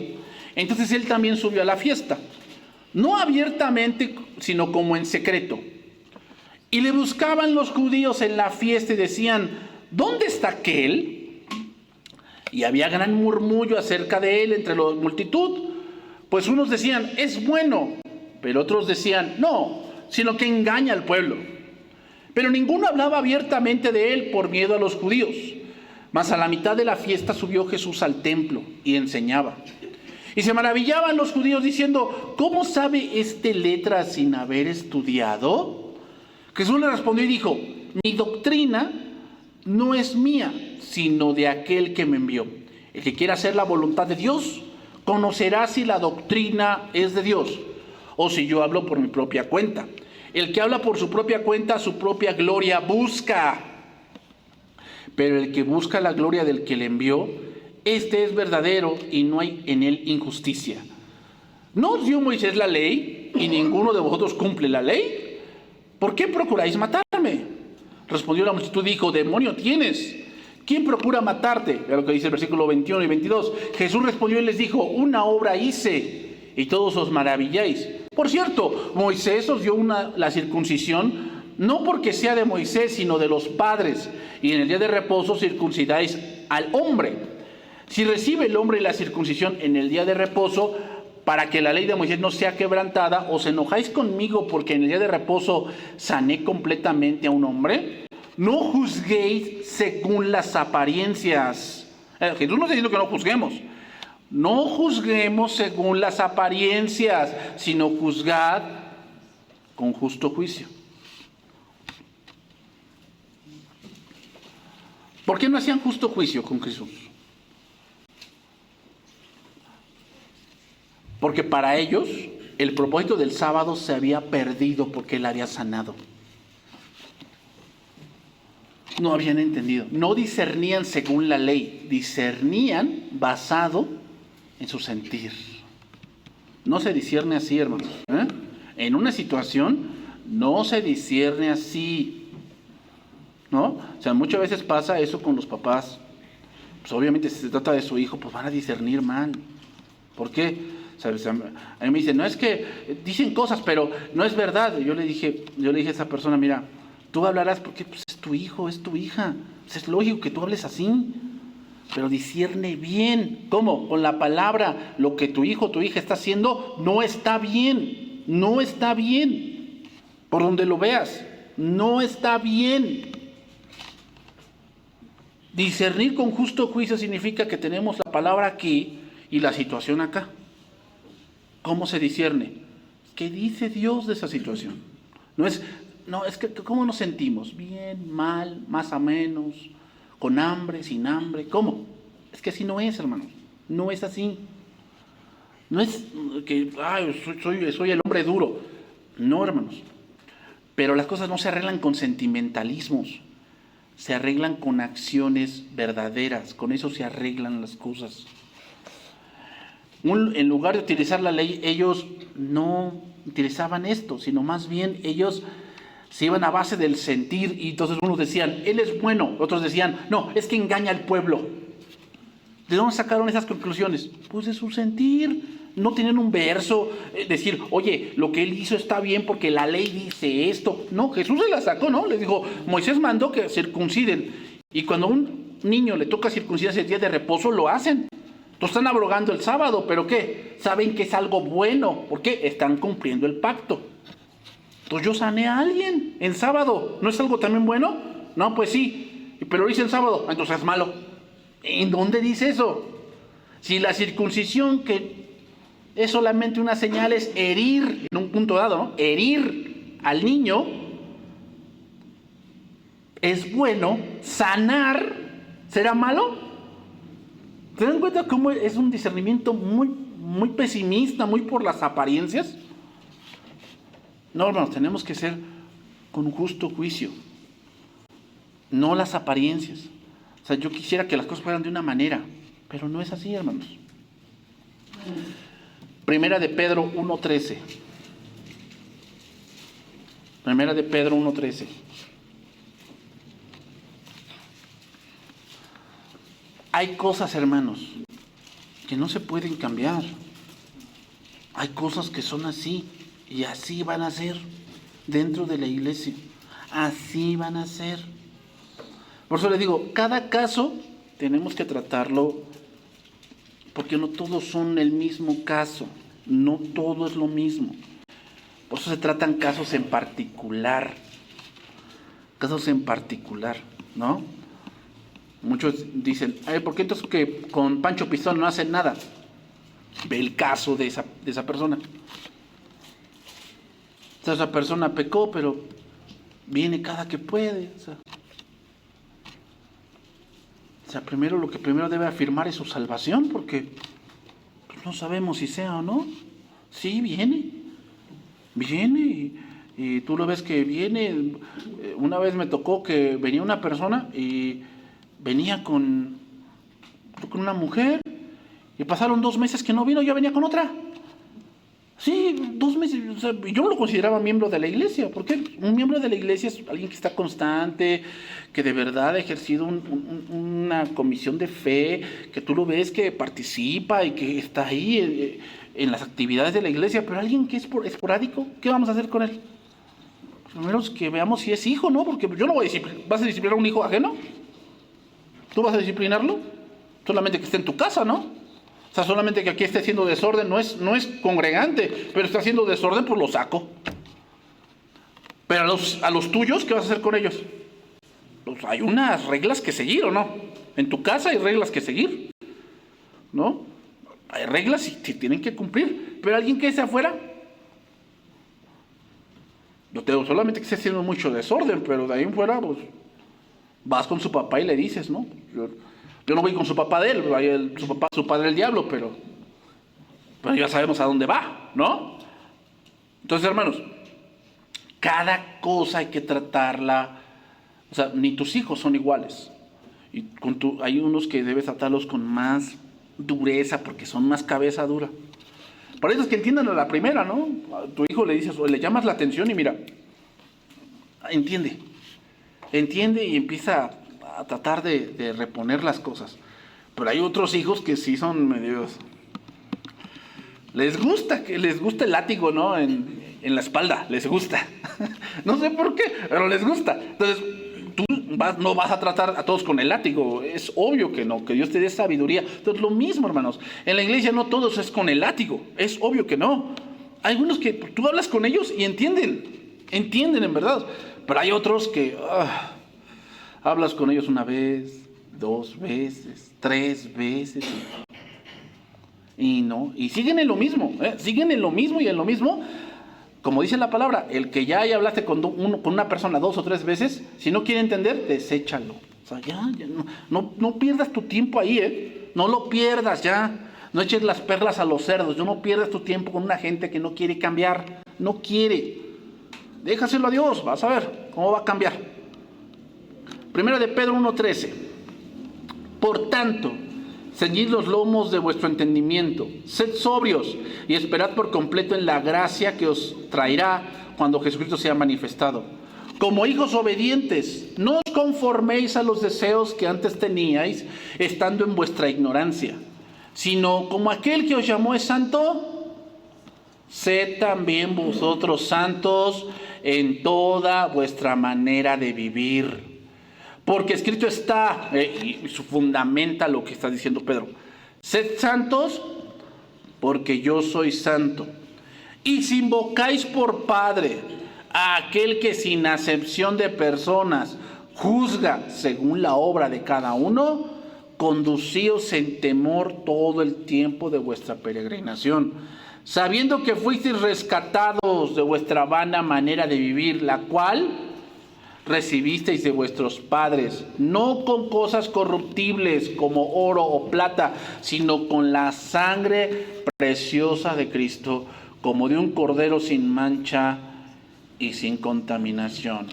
Speaker 1: entonces él también subió a la fiesta. No abiertamente, sino como en secreto. Y le buscaban los judíos en la fiesta y decían, ¿dónde está aquel? Y había gran murmullo acerca de él entre la multitud. Pues unos decían, es bueno, pero otros decían, no, sino que engaña al pueblo. Pero ninguno hablaba abiertamente de él por miedo a los judíos. Mas a la mitad de la fiesta subió Jesús al templo y enseñaba. Y se maravillaban los judíos diciendo, ¿cómo sabe este letra sin haber estudiado? Jesús le respondió y dijo, mi doctrina no es mía, sino de aquel que me envió. El que quiera hacer la voluntad de Dios, conocerá si la doctrina es de Dios, o si yo hablo por mi propia cuenta. El que habla por su propia cuenta, su propia gloria busca. Pero el que busca la gloria del que le envió, este es verdadero y no hay en él injusticia. ¿No os dio Moisés la ley y ninguno de vosotros cumple la ley? ¿Por qué procuráis matarme? Respondió la multitud y dijo, demonio tienes. ¿Quién procura matarte? Es lo que dice el versículo 21 y 22. Jesús respondió y les dijo, una obra hice y todos os maravilláis. Por cierto, Moisés os dio la circuncisión, no porque sea de Moisés, sino de los padres. Y en el día de reposo circuncidáis al hombre. Si recibe el hombre la circuncisión en el día de reposo, para que la ley de Moisés no sea quebrantada, ¿os enojáis conmigo porque en el día de reposo sané completamente a un hombre? No juzguéis según las apariencias. Jesús no está diciendo que no juzguemos. No juzguemos según las apariencias, sino juzgad con justo juicio. ¿Por qué no hacían justo juicio con Jesús? Porque para ellos el propósito del sábado se había perdido porque él había sanado. No habían entendido, no discernían según la ley, discernían basado en su sentir. No se discierne así, hermanos. En una situación no se discierne así, ¿no? O sea, muchas veces pasa eso con los papás. Pues obviamente si se trata de su hijo, pues van a discernir mal. ¿Por qué? ¿Sabes? A mí me dicen, no es que dicen cosas, pero no es verdad. Yo le dije a esa persona, mira, tú hablarás porque pues, es tu hijo, es tu hija. Pues es lógico que tú hables así, pero discierne bien. ¿Cómo? Con la palabra, lo que tu hijo o tu hija está haciendo no está bien, no está bien. Por donde lo veas, no está bien. Discernir con justo juicio significa que tenemos la palabra aquí y la situación acá. ¿Cómo se discierne? ¿Qué dice Dios de esa situación? No es que ¿cómo nos sentimos? Bien, mal, más o menos, con hambre, sin hambre. ¿Cómo? Es que así no es, hermanos. No es así. No es que soy el hombre duro. No, hermanos. Pero las cosas no se arreglan con sentimentalismos. Se arreglan con acciones verdaderas. Con eso se arreglan las cosas. En lugar de utilizar la ley, ellos no utilizaban esto, sino más bien ellos se iban a base del sentir. Y entonces unos decían, él es bueno. Otros decían, no, es que engaña al pueblo. ¿De dónde sacaron esas conclusiones? Pues de su sentir. No tienen un verso, decir, oye, lo que él hizo está bien porque la ley dice esto. No, Jesús se la sacó, ¿no? Les dijo, Moisés mandó que circunciden. Y cuando a un niño le toca circuncidarse el día de reposo, lo hacen. Entonces están abrogando el sábado, ¿pero qué? Saben que es algo bueno. ¿Por qué? Están cumpliendo el pacto. Entonces yo sané a alguien en sábado. ¿No es algo también bueno? No, pues sí. Pero lo hice en sábado, entonces es malo. ¿En dónde dice eso? Si la circuncisión que es solamente una señal, es herir, en un punto dado, ¿no? Herir al niño, es bueno, sanar, ¿será malo? ¿Se dan cuenta cómo es un discernimiento muy, muy pesimista, muy por las apariencias? No, hermanos, tenemos que ser con justo juicio, no las apariencias. O sea, yo quisiera que las cosas fueran de una manera, pero no es así, hermanos. Primera de Pedro 1:13. Primera de Pedro 1:13. Hay cosas, hermanos, que no se pueden cambiar. Hay cosas que son así y así van a ser dentro de la iglesia. Así van a ser. Por eso les digo, cada caso tenemos que tratarlo, porque no todos son el mismo caso, no todo es lo mismo. Por eso se tratan casos en particular, ¿no? Muchos dicen, ¿por qué entonces que con Pancho Pistón no hacen nada? Ve el caso de esa persona. Esa persona pecó, pero viene cada que puede. O sea, primero lo que primero debe afirmar es su salvación, porque pues, no sabemos si sea o no. Sí, viene y tú lo ves que viene. Una vez me tocó que venía una persona y venía con una mujer y pasaron 2 meses que no vino, ya venía con otra. Sí, 2 meses. O sea, yo no lo consideraba miembro de la iglesia. ¿Por qué? Un miembro de la iglesia es alguien que está constante, que de verdad ha ejercido una comisión de fe, que tú lo ves que participa y que está ahí en las actividades de la iglesia. Pero alguien que es esporádico, ¿qué vamos a hacer con él? Primero es que veamos si es hijo, ¿no? Porque yo no voy a disciplinar. ¿Vas a disciplinar a un hijo ajeno? ¿Tú vas a disciplinarlo? Solamente que esté en tu casa, ¿no? O sea, solamente que aquí esté haciendo desorden, no es congregante, pero está haciendo desorden, pues lo saco. Pero a los tuyos, ¿qué vas a hacer con ellos? Pues hay unas reglas que seguir, ¿o no? En tu casa hay reglas que seguir, ¿no? Hay reglas y tienen que cumplir. Pero alguien que esté afuera, yo te digo, solamente que esté haciendo mucho desorden, pero de ahí en fuera, pues vas con su papá y le dices, ¿no? Yo no voy con su papá de él, su padre el diablo, pero ya sabemos a dónde va, ¿no? Entonces, hermanos, cada cosa hay que tratarla, o sea, ni tus hijos son iguales. Y hay unos que debes tratarlos con más dureza porque son más cabeza dura. Para eso es que entiendan a la primera, ¿no? A tu hijo le dices, o le llamas la atención y mira, entiende y empieza a tratar de reponer las cosas. Pero hay otros hijos que sí son medios, les gusta el látigo, ¿no? En la espalda, les gusta. No sé por qué, pero les gusta. Entonces, tú no vas a tratar a todos con el látigo. Es obvio que no, que Dios te dé sabiduría. Entonces, lo mismo, hermanos. En la iglesia no todos es con el látigo. Es obvio que no. Hay algunos que tú hablas con ellos y entienden. entienden en verdad. Pero hay otros que hablas con ellos una vez, 2 veces, 3 veces y no, y siguen en lo mismo, siguen en lo mismo y en lo mismo. Como dice la palabra, el que ya hablaste con una persona 2 o 3 veces, si no quiere entender, deséchalo. O sea, ya no pierdas tu tiempo ahí, no lo pierdas ya. No eches las perlas a los cerdos. No pierdas tu tiempo con una gente que no quiere cambiar. No quiere. Déjaselo a Dios. Vas a ver cómo va a cambiar. Primera de Pedro 1:13. Por tanto, ceñid los lomos de vuestro entendimiento. Sed sobrios y esperad por completo en la gracia que os traerá cuando Jesucristo sea manifestado. Como hijos obedientes, no os conforméis a los deseos que antes teníais, estando en vuestra ignorancia, sino como aquel que os llamó es santo, sed también vosotros santos en toda vuestra manera de vivir. Porque escrito está, y fundamenta lo que está diciendo Pedro, sed santos porque yo soy santo. Y si invocáis por Padre a aquel que sin acepción de personas juzga según la obra de cada uno, conducíos en temor todo el tiempo de vuestra peregrinación, sabiendo que fuisteis rescatados de vuestra vana manera de vivir, la cual recibisteis de vuestros padres, no con cosas corruptibles como oro o plata, sino con la sangre preciosa de Cristo, como de un cordero sin mancha y sin contaminación.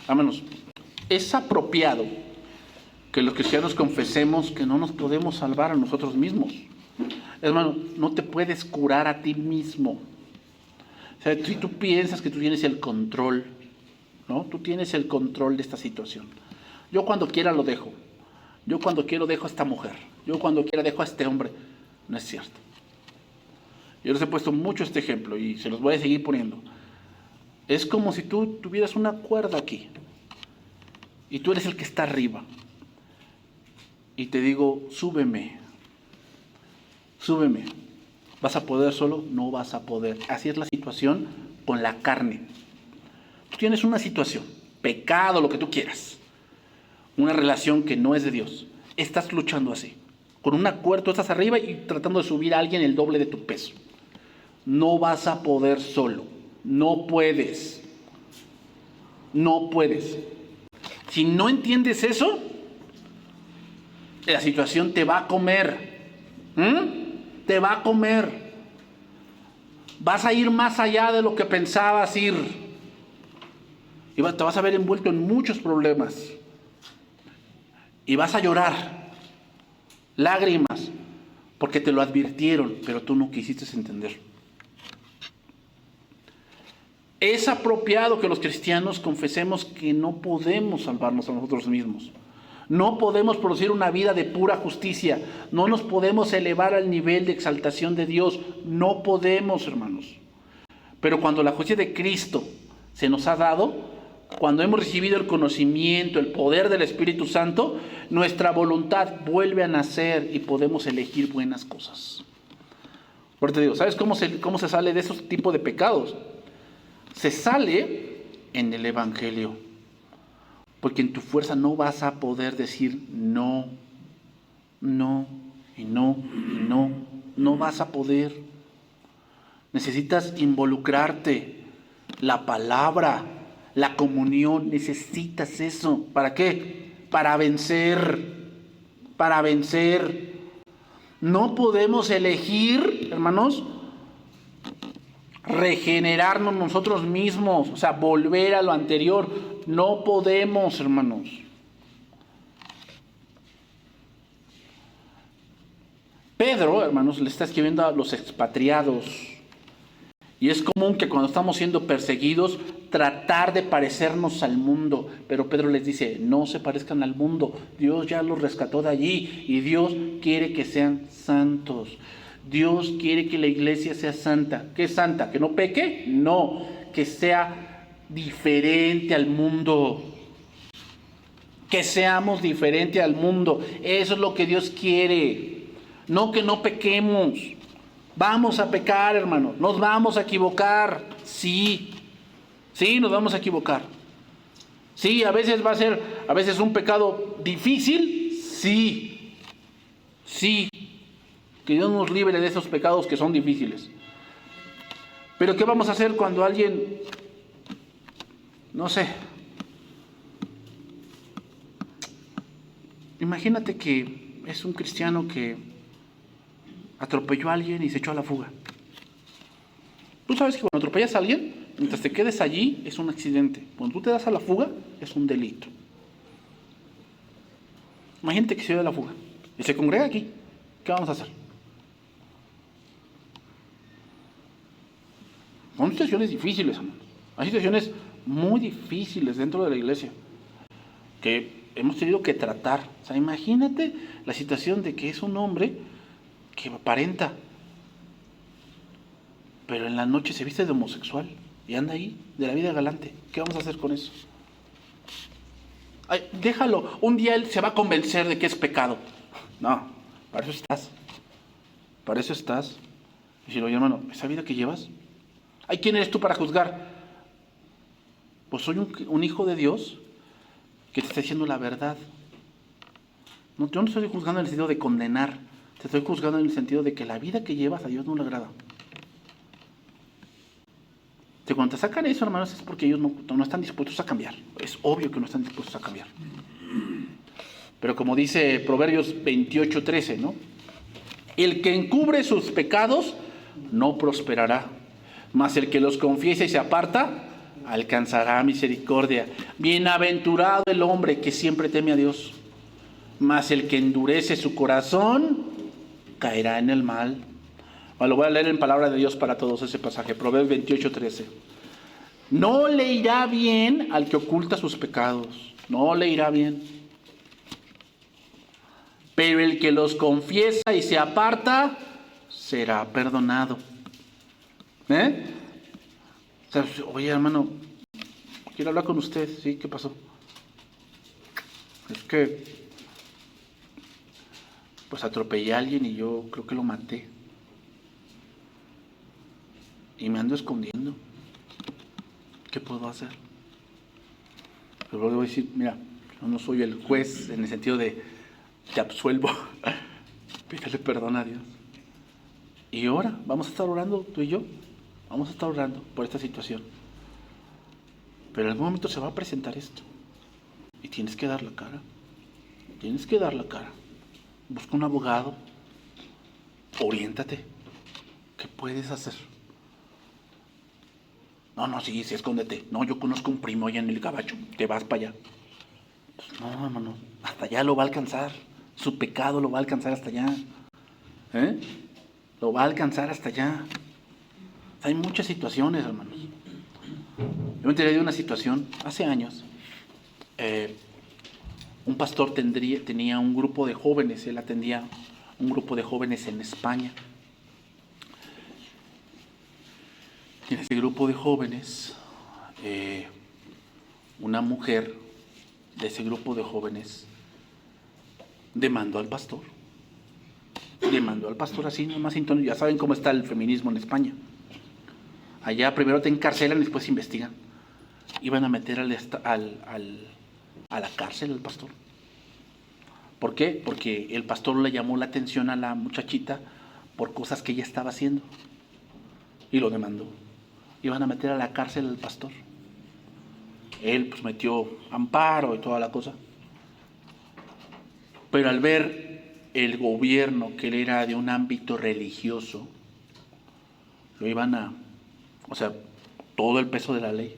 Speaker 1: Hermanos, es apropiado que los cristianos confesemos que no nos podemos salvar a nosotros mismos. Hermano, no te puedes curar a ti mismo. O sea, si tú piensas que tú tienes el control, ¿no? Tú tienes el control de esta situación. Yo cuando quiera lo dejo. Yo cuando quiero dejo a esta mujer. Yo cuando quiera dejo a este hombre. No es cierto. Yo les he puesto mucho este ejemplo y se los voy a seguir poniendo. Es como si tú tuvieras una cuerda aquí y tú eres el que está arriba. Y te digo, súbeme. ¿Vas a poder solo? No vas a poder. Así es la situación con la carne. Tú tienes una situación, pecado, lo que tú quieras. Una relación que no es de Dios. Estás luchando así. Con una cuerda tú estás arriba y tratando de subir a alguien el doble de tu peso. No vas a poder solo. No puedes. No puedes. Si no entiendes eso, la situación te va a comer. Te va a comer. Vas a ir más allá de lo que pensabas ir. Y te vas a ver envuelto en muchos problemas. Y vas a llorar. Lágrimas. Porque te lo advirtieron, pero tú no quisiste entender. Es apropiado que los cristianos confesemos que no podemos salvarnos a nosotros mismos. No podemos producir una vida de pura justicia. No nos podemos elevar al nivel de exaltación de Dios. No podemos, hermanos. Pero cuando la justicia de Cristo se nos ha dado, cuando hemos recibido el conocimiento, el poder del Espíritu Santo, nuestra voluntad vuelve a nacer y podemos elegir buenas cosas. Por te digo, ¿sabes cómo se sale de esos tipos de pecados? Se sale en el Evangelio. Porque en tu fuerza no vas a poder decir no, no, y no, y no. No vas a poder. Necesitas involucrarte. La palabra, la comunión, necesitas eso. ¿Para qué? Para vencer. Para vencer. No podemos elegir, hermanos, regenerarnos nosotros mismos. O sea, volver a lo anterior. No podemos, hermanos. Pedro, hermanos, le está escribiendo a los expatriados. Y es común que cuando estamos siendo perseguidos, tratar de parecernos al mundo. Pero Pedro les dice, no se parezcan al mundo. Dios ya los rescató de allí. Y Dios quiere que sean santos. Dios quiere que la iglesia sea santa. ¿Qué es santa? ¿Que no peque? No, que sea diferente al mundo. Que seamos diferente al mundo. Eso es lo que Dios quiere. No que no pequemos. Vamos a pecar, hermanos. Nos vamos a equivocar. Sí. Sí, nos vamos a equivocar. Sí, a veces va a ser, a veces un pecado difícil. Sí, sí. Que Dios nos libre de esos pecados que son difíciles. Pero ¿qué vamos a hacer cuando alguien, no sé, imagínate que es un cristiano que atropelló a alguien y se echó a la fuga? Tú sabes que cuando atropellas a alguien, mientras te quedes allí, es un accidente. Cuando tú te das a la fuga, es un delito. Imagínate que se dio a la fuga y se congrega aquí. ¿Qué vamos a hacer? Son situaciones difíciles, hermanos. Hay situaciones muy difíciles dentro de la iglesia que hemos tenido que tratar. O sea, imagínate la situación de que es un hombre que aparenta, pero en la noche se viste de homosexual y anda ahí, de la vida galante. ¿Qué vamos a hacer con eso? Ay, déjalo, un día él se va a convencer de que es pecado. No, para eso estás. Para eso estás. Y si lo hermano, ¿esa vida que llevas? Ay, ¿quién eres tú para juzgar? Pues soy un hijo de Dios que te está diciendo la verdad. No, yo no estoy juzgando en el sentido de condenar. Te estoy juzgando en el sentido de que la vida que llevas a Dios no le agrada. Que cuando te sacan eso, hermanos, es porque ellos no están dispuestos a cambiar. Es obvio que no están dispuestos a cambiar. Pero como dice Proverbios 28:13, ¿no? El que encubre sus pecados no prosperará, mas el que los confiesa y se aparta alcanzará misericordia. Bienaventurado el hombre que siempre teme a Dios, mas el que endurece su corazón caerá en el mal. Lo voy a leer en palabra de Dios para todos ese pasaje, Proverbios 28:13. No le irá bien al que oculta sus pecados, no le irá bien. Pero el que los confiesa y se aparta, será perdonado. O sea, oye, hermano, quiero hablar con usted. ¿Sí? ¿Qué pasó? Es que, pues atropellé a alguien y yo creo que lo maté. Y me ando escondiendo. ¿Qué puedo hacer? Pero luego voy a decir, mira, yo no soy el juez en el sentido de te absuelvo. Pídele perdón a Dios. Y ahora vamos a estar orando, tú y yo. Vamos a estar orando por esta situación. Pero en algún momento se va a presentar esto. Y tienes que dar la cara. Tienes que dar la cara. Busca un abogado. Oriéntate. ¿Qué puedes hacer? No, sí, escóndete. No, yo conozco un primo allá en el Gabacho. Te vas para allá. Pues no, hermano. Hasta allá lo va a alcanzar. Su pecado lo va a alcanzar hasta allá. Lo va a alcanzar hasta allá. Hay muchas situaciones, hermanos. Yo me enteré de una situación hace años. Un pastor tenía un grupo de jóvenes. Él atendía un grupo de jóvenes en España. Y en ese grupo de jóvenes, una mujer de ese grupo de jóvenes demandó al pastor. Demandó al pastor así, nomás. Ya saben cómo está el feminismo en España. Allá primero te encarcelan y después investigan. Iban a meter a la cárcel al pastor. ¿Por qué? Porque el pastor le llamó la atención a la muchachita por cosas que ella estaba haciendo. Y lo demandó. Iban a meter a la cárcel al pastor. Él pues metió amparo y toda la cosa. Pero al ver el gobierno, que él era de un ámbito religioso, lo iban a... O sea, todo el peso de la ley.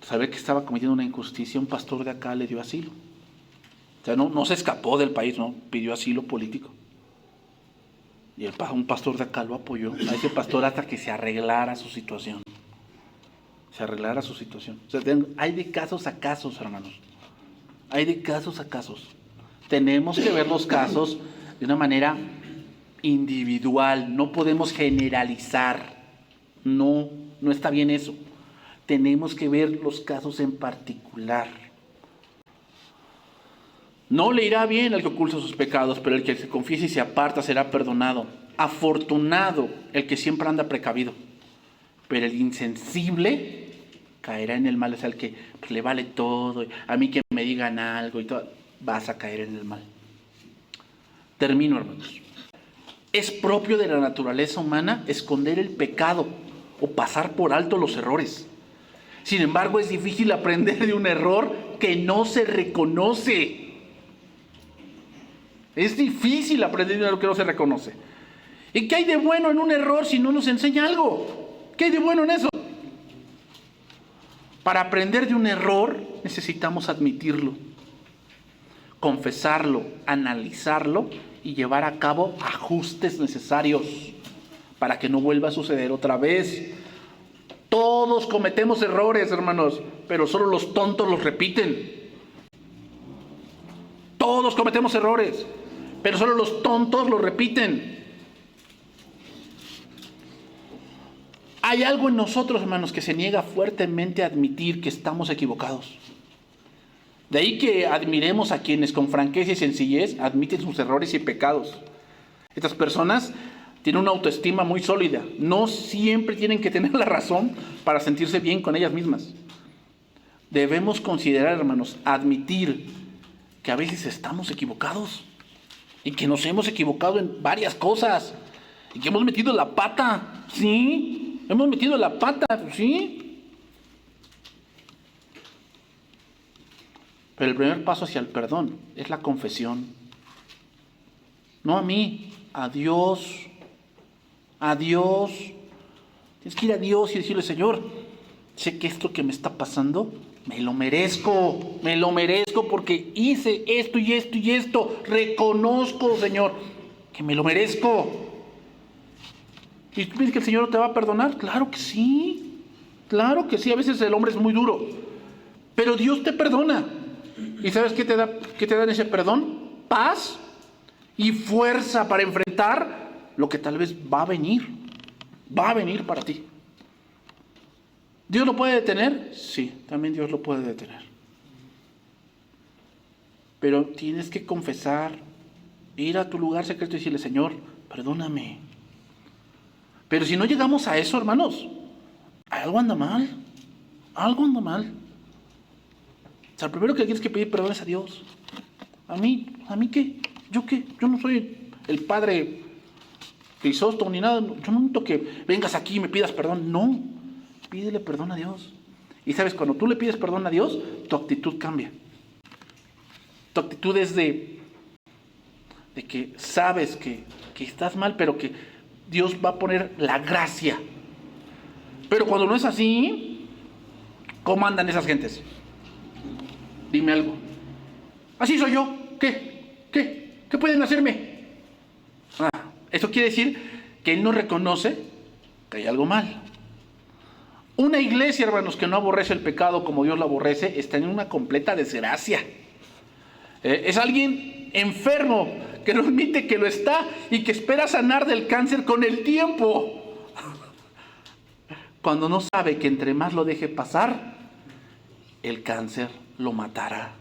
Speaker 1: Saber que estaba cometiendo una injusticia, un pastor de acá le dio asilo. O sea, no se escapó del país, no, pidió asilo político. Y un pastor de acá lo apoyó, a ese pastor, hasta que se arreglara su situación. Se arreglara su situación. O sea, hay de casos a casos, hermanos. Hay de casos a casos. Tenemos que ver los casos de una manera individual. No podemos generalizar. No está bien eso. Tenemos que ver los casos en particular. No le irá bien al que oculta sus pecados, pero el que se confiese y se aparta será perdonado. Afortunado el que siempre anda precavido, pero el insensible caerá en el mal. Es el que pues, le vale todo, a mí que me digan algo y todo, vas a caer en el mal. Termino, hermanos. Es propio de la naturaleza humana esconder el pecado o pasar por alto los errores. Sin embargo, es difícil aprender de un error que no se reconoce. Es difícil aprender de un error que no se reconoce. ¿Y qué hay de bueno en un error si no nos enseña algo? ¿Qué hay de bueno en eso? Para aprender de un error necesitamos admitirlo, confesarlo, analizarlo y llevar a cabo ajustes necesarios para que no vuelva a suceder otra vez. Todos cometemos errores, hermanos, pero solo los tontos los repiten. Todos cometemos errores, pero solo los tontos los repiten. Hay algo en nosotros, hermanos, que se niega fuertemente a admitir que estamos equivocados. De ahí que admiremos a quienes con franqueza y sencillez admiten sus errores y pecados. Estas personas tienen una autoestima muy sólida. No siempre tienen que tener la razón para sentirse bien con ellas mismas. Debemos considerar, hermanos, admitir que a veces estamos equivocados y que nos hemos equivocado en varias cosas y que hemos metido la pata. ¿Sí? Hemos metido la pata, ¿sí? Pero el primer paso hacia el perdón es la confesión. No a mí, a Dios. A Dios. Tienes que ir a Dios y decirle, Señor, sé que esto que me está pasando, me lo merezco porque hice esto y esto y esto. Reconozco, Señor, que me lo merezco. ¿Y tú piensas que el Señor no te va a perdonar? Claro que sí. Claro que sí. A veces el hombre es muy duro. Pero Dios te perdona. ¿Y sabes qué te da en ese perdón? Paz y fuerza para enfrentar lo que tal vez va a venir. Va a venir para ti. ¿Dios lo puede detener? Sí, también Dios lo puede detener. Pero tienes que confesar, ir a tu lugar secreto y decirle, Señor, perdóname. Pero si no llegamos a eso, hermanos, algo anda mal. Algo anda mal. O sea, lo primero que tienes que pedir perdón es a Dios. ¿A mí qué? ¿Yo qué? Yo no soy el padre Crisóstomo ni nada. Yo no necesito que vengas aquí y me pidas perdón. No, pídele perdón a Dios. Y sabes, cuando tú le pides perdón a Dios, tu actitud cambia. Tu actitud es de que sabes que estás mal, pero que Dios va a poner la gracia. Pero cuando no es así, ¿cómo andan esas gentes? Dime algo. Así soy yo. ¿Qué pueden hacerme? Eso quiere decir que él no reconoce que hay algo mal. Una iglesia, hermanos, que no aborrece el pecado como Dios lo aborrece, está en una completa desgracia. Es alguien enfermo que no admite que lo está y que espera sanar del cáncer con el tiempo. Cuando no sabe que entre más lo deje pasar, el cáncer lo matará.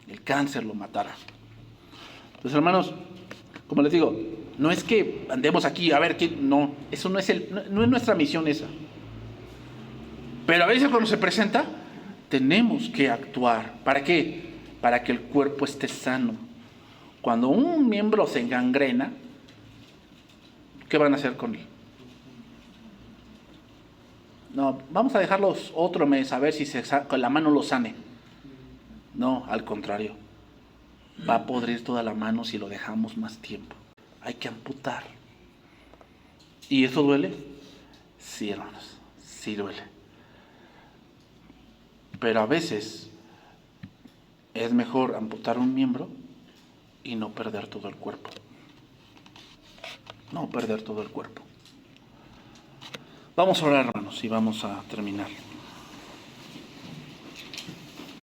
Speaker 1: El cáncer lo matará. Entonces, hermanos, como les digo, no es que andemos aquí a ver quién. No, eso no es nuestra misión esa. Pero a veces cuando se presenta, tenemos que actuar. ¿Para qué? Para que el cuerpo esté sano. Cuando un miembro se engangrena, ¿qué van a hacer con él? No, vamos a dejarlos otro mes a ver si con la mano lo sane. No, al contrario. Va a podrir toda la mano si lo dejamos más tiempo. Hay que amputar. ¿Y eso duele? Sí, hermanos, sí duele. Pero a veces es mejor amputar un miembro y no perder todo el cuerpo. No perder todo el cuerpo. Vamos a orar, hermanos, y vamos a terminar.